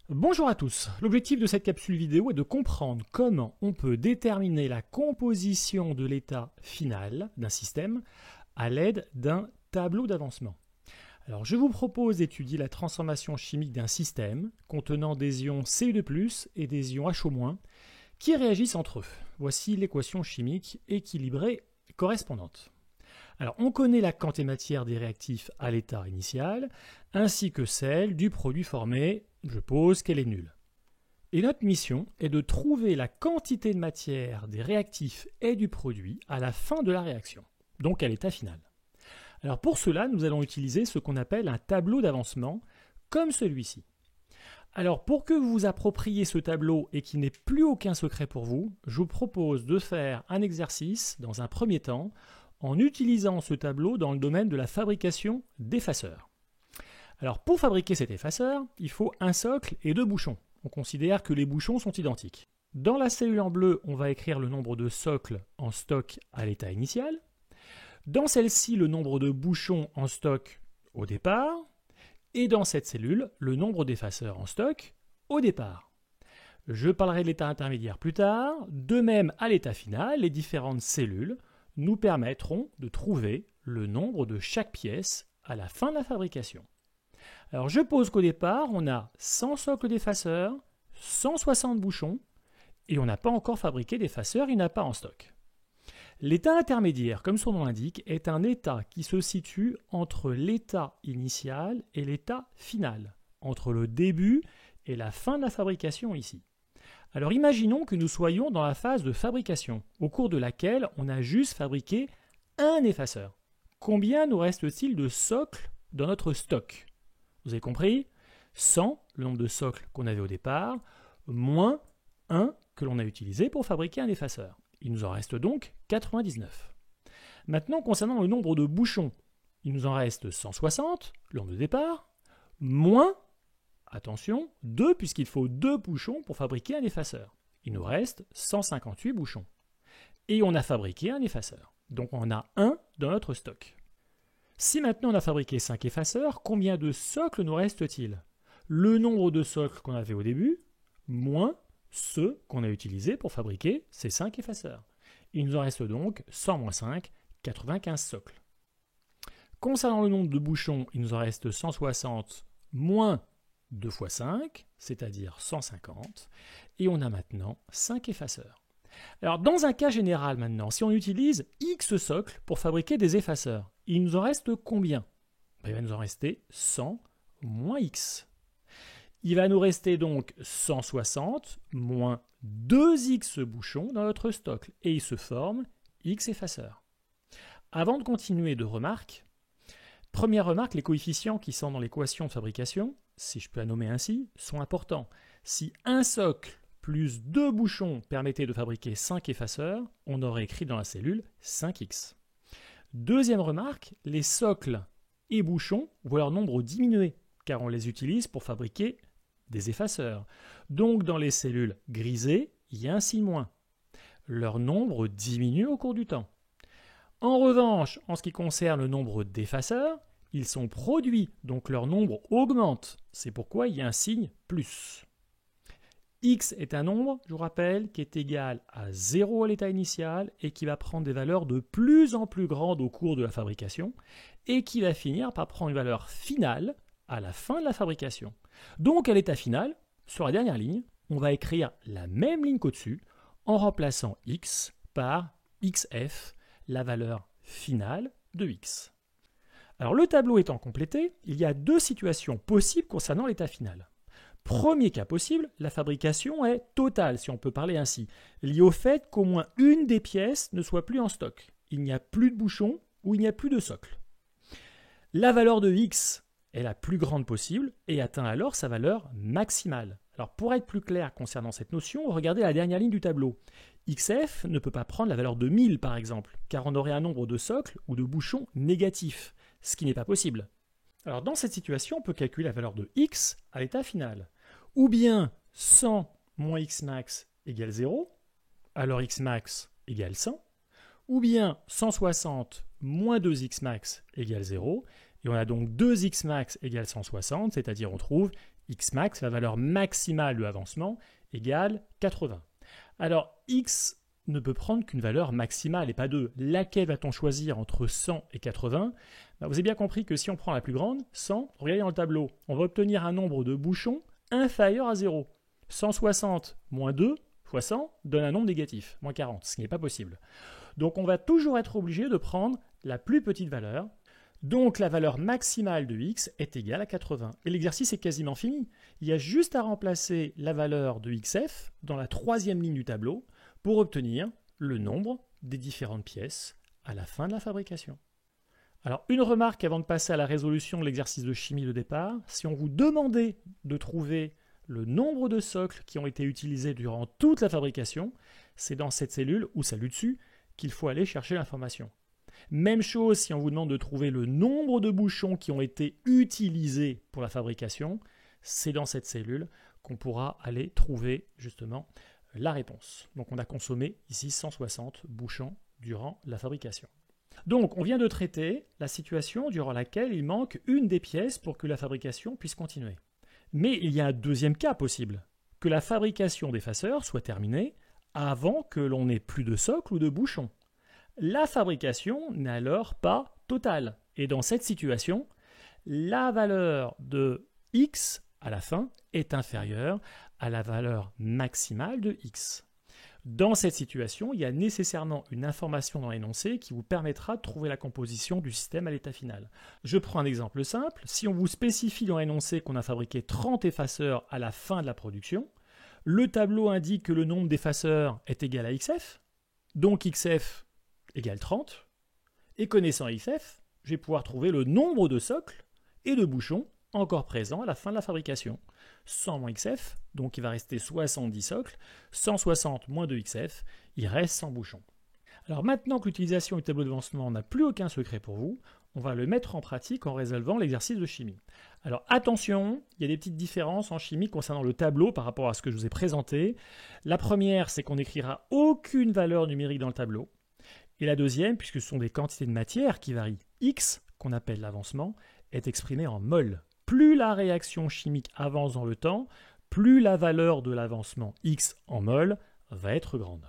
Bonjour à tous, l'objectif de cette capsule vidéo est de comprendre comment on peut déterminer la composition de l'état final d'un système à l'aide d'un tableau d'avancement. Alors je vous propose d'étudier la transformation chimique d'un système contenant des ions Cu2+, et des ions HO- qui réagissent entre eux. Voici l'équation chimique équilibrée correspondante. Alors on connaît la quantité matière des réactifs à l'état initial, ainsi que celle du produit formé. Je pose qu'elle est nulle. Et notre mission est de trouver la quantité de matière des réactifs et du produit à la fin de la réaction, donc à l'état final. Alors pour cela, nous allons utiliser ce qu'on appelle un tableau d'avancement, comme celui-ci. Alors pour que vous vous appropriez ce tableau et qu'il n'ait plus aucun secret pour vous, je vous propose de faire un exercice dans un premier temps en utilisant ce tableau dans le domaine de la fabrication d'effaceurs. Alors pour fabriquer cet effaceur, il faut un socle et deux bouchons. On considère que les bouchons sont identiques. Dans la cellule en bleu, on va écrire le nombre de socles en stock à l'état initial. Dans celle-ci, le nombre de bouchons en stock au départ. Et dans cette cellule, le nombre d'effaceurs en stock au départ. Je parlerai de l'état intermédiaire plus tard. De même, à l'état final, les différentes cellules nous permettront de trouver le nombre de chaque pièce à la fin de la fabrication. Alors je pose qu'au départ, on a 100 socles d'effaceurs, 160 bouchons, et on n'a pas encore fabriqué d'effaceurs, il n'y en a pas en stock. L'état intermédiaire, comme son nom l'indique, est un état qui se situe entre l'état initial et l'état final, entre le début et la fin de la fabrication ici. Alors imaginons que nous soyons dans la phase de fabrication, au cours de laquelle on a juste fabriqué un effaceur. Combien nous reste-t-il de socles dans notre stock ? Vous avez compris ? 100, le nombre de socles qu'on avait au départ, moins 1 que l'on a utilisé pour fabriquer un effaceur. Il nous en reste donc 99. Maintenant, concernant le nombre de bouchons, il nous en reste 160, le nombre de départ, moins, attention, 2, puisqu'il faut 2 bouchons pour fabriquer un effaceur. Il nous reste 158 bouchons. Et on a fabriqué un effaceur. Donc on a 1 dans notre stock. Si maintenant on a fabriqué 5 effaceurs, combien de socles nous reste-t-il ? Le nombre de socles qu'on avait au début, moins ceux qu'on a utilisés pour fabriquer ces 5 effaceurs. Il nous en reste donc 100 moins 5, 95 socles. Concernant le nombre de bouchons, il nous en reste 160 moins 2 fois 5, c'est-à-dire 150, et on a maintenant 5 effaceurs. Alors dans un cas général maintenant, si on utilise X socles pour fabriquer des effaceurs, il nous en reste combien ? Il va nous en rester 100 moins X. Il va nous rester donc 160 moins 2X bouchons dans notre stock, et il se forme X effaceurs. Avant de continuer, deux remarques. Première remarque, les coefficients qui sont dans l'équation de fabrication, si je peux la nommer ainsi, sont importants. Si un socle plus 2 bouchons permettait de fabriquer 5 effaceurs, on aurait écrit dans la cellule 5x. Deuxième remarque, les socles et bouchons voient leur nombre diminuer, car on les utilise pour fabriquer des effaceurs. Donc dans les cellules grisées, il y a un signe moins. Leur nombre diminue au cours du temps. En revanche, en ce qui concerne le nombre d'effaceurs, ils sont produits, donc leur nombre augmente. C'est pourquoi il y a un signe plus. X est un nombre, je vous rappelle, qui est égal à 0 à l'état initial et qui va prendre des valeurs de plus en plus grandes au cours de la fabrication et qui va finir par prendre une valeur finale à la fin de la fabrication. Donc à l'état final, sur la dernière ligne, on va écrire la même ligne qu'au-dessus en remplaçant X par XF, la valeur finale de X. Alors le tableau étant complété, il y a deux situations possibles concernant l'état final. Premier cas possible, la fabrication est totale, si on peut parler ainsi, liée au fait qu'au moins une des pièces ne soit plus en stock. Il n'y a plus de bouchons ou il n'y a plus de socle. La valeur de X est la plus grande possible et atteint alors sa valeur maximale. Alors pour être plus clair concernant cette notion, regardez la dernière ligne du tableau. XF ne peut pas prendre la valeur de 1000 par exemple, car on aurait un nombre de socles ou de bouchons négatif, ce qui n'est pas possible. Alors dans cette situation, on peut calculer la valeur de X à l'état final. Ou bien 100 moins X max égale 0, alors X max égale 100, ou bien 160 moins 2X max égale 0, et on a donc 2X max égale 160, c'est-à-dire on trouve X max, la valeur maximale de l'avancement, égale 80. Alors, X ne peut prendre qu'une valeur maximale et pas deux. Laquelle va-t-on choisir entre 100 et 80 ? Vous avez bien compris que si on prend la plus grande, 100, regardez dans le tableau, on va obtenir un nombre de bouchons inférieur à 0. 160 moins 2 fois 100 donne un nombre négatif, moins 40, ce qui n'est pas possible. Donc on va toujours être obligé de prendre la plus petite valeur. Donc la valeur maximale de x est égale à 80. Et l'exercice est quasiment fini. Il y a juste à remplacer la valeur de xf dans la troisième ligne du tableau pour obtenir le nombre des différentes pièces à la fin de la fabrication. Alors une remarque avant de passer à la résolution de l'exercice de chimie de départ. Si on vous demandait de trouver le nombre de socles qui ont été utilisés durant toute la fabrication, c'est dans cette cellule ou celle du dessus qu'il faut aller chercher l'information. Même chose si on vous demande de trouver le nombre de bouchons qui ont été utilisés pour la fabrication, c'est dans cette cellule qu'on pourra aller trouver justement la réponse. Donc on a consommé ici 160 bouchons durant la fabrication. Donc on vient de traiter la situation durant laquelle il manque une des pièces pour que la fabrication puisse continuer. Mais il y a un deuxième cas possible, que la fabrication d'effaceurs soit terminée avant que l'on n'ait plus de socle ou de bouchons. La fabrication n'est alors pas totale. Et dans cette situation, la valeur de x à la fin est inférieure à la valeur maximale de x. Dans cette situation, il y a nécessairement une information dans l'énoncé qui vous permettra de trouver la composition du système à l'état final. Je prends un exemple simple. Si on vous spécifie dans l'énoncé qu'on a fabriqué 30 effaceurs à la fin de la production, le tableau indique que le nombre d'effaceurs est égal à xf, donc xf égale 30, et connaissant xf, je vais pouvoir trouver le nombre de socles et de bouchons encore présents à la fin de la fabrication. 100 moins xf, donc il va rester 70 socles, 160 moins 2 xf, il reste 100 bouchons. Alors maintenant que l'utilisation du tableau d'avancement n'a plus aucun secret pour vous, on va le mettre en pratique en résolvant l'exercice de chimie. Alors attention, il y a des petites différences en chimie concernant le tableau par rapport à ce que je vous ai présenté. La première, c'est qu'on n'écrira aucune valeur numérique dans le tableau. Et la deuxième, puisque ce sont des quantités de matière qui varient, x, qu'on appelle l'avancement, est exprimé en mol. Plus la réaction chimique avance dans le temps, plus la valeur de l'avancement x en mol va être grande.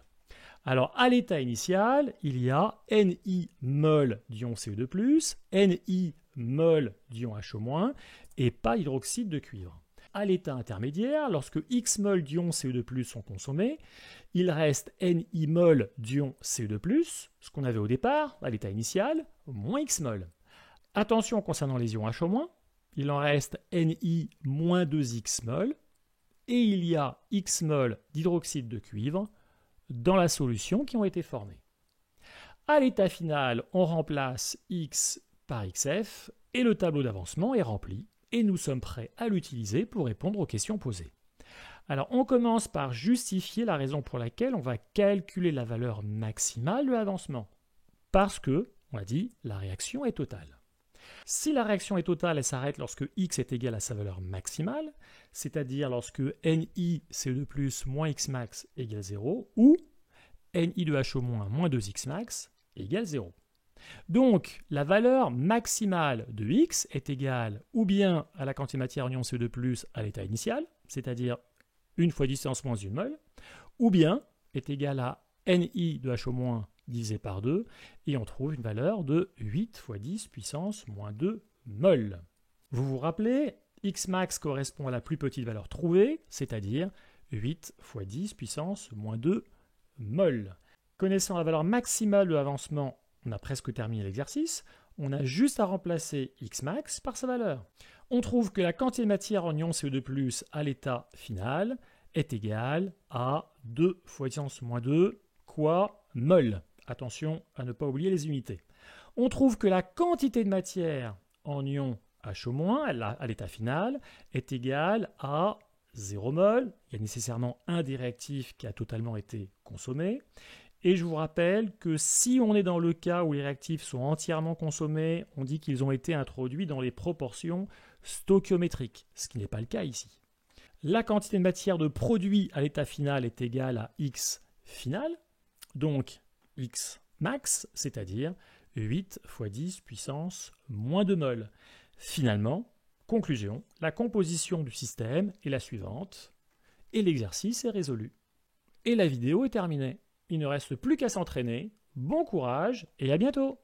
Alors à l'état initial, il y a Ni mol d'ion CO2+, Ni mol d'ion HO- et pas hydroxyde de cuivre. À l'état intermédiaire, lorsque X mol d'ion CO2+ sont consommés, il reste Ni mol d'ion CO2+, ce qu'on avait au départ, à l'état initial, moins X mol. Attention concernant les ions HO-, il en reste Ni moins 2X mol, et il y a X mol d'hydroxyde de cuivre dans la solution qui ont été formées. À l'état final, on remplace X par XF, et le tableau d'avancement est rempli. Et nous sommes prêts à l'utiliser pour répondre aux questions posées. Alors on commence par justifier la raison pour laquelle on va calculer la valeur maximale de l'avancement. Parce que, on a dit, la réaction est totale. Si la réaction est totale, elle s'arrête lorsque x est égal à sa valeur maximale, c'est-à-dire lorsque Ni CO2+ moins x max égale 0, ou Ni de HO- moins 2x max égale 0. Donc, la valeur maximale de x est égale ou bien à la quantité de matière en ion CO2+ à l'état initial, c'est-à-dire 1 fois 10 moins 1 mol, ou bien est égale à Ni de HO- divisé par 2, et on trouve une valeur de 8 fois 10 puissance moins 2 mol. Vous vous rappelez, x max correspond à la plus petite valeur trouvée, c'est-à-dire 8 fois 10 puissance moins 2 mol. Connaissant la valeur maximale de l'avancement, on a presque terminé l'exercice, on a juste à remplacer x max par sa valeur. On trouve que la quantité de matière en ion CO2+ à l'état final est égale à 2 fois 10 moins 2, quoi mol. Attention à ne pas oublier les unités. On trouve que la quantité de matière en ion HO- à l'état final est égale à 0 mol. Il y a nécessairement un des réactifs qui a totalement été consommé. Et je vous rappelle que si on est dans le cas où les réactifs sont entièrement consommés, on dit qu'ils ont été introduits dans les proportions stoichiométriques, ce qui n'est pas le cas ici. La quantité de matière de produit à l'état final est égale à X final, donc X max, c'est-à-dire 8 fois 10 puissance moins 2 mol. Finalement, Conclusion, la composition du système est la suivante, et l'exercice est résolu. Et la vidéo est terminée. Il ne reste plus qu'à s'entraîner. Bon courage et à bientôt!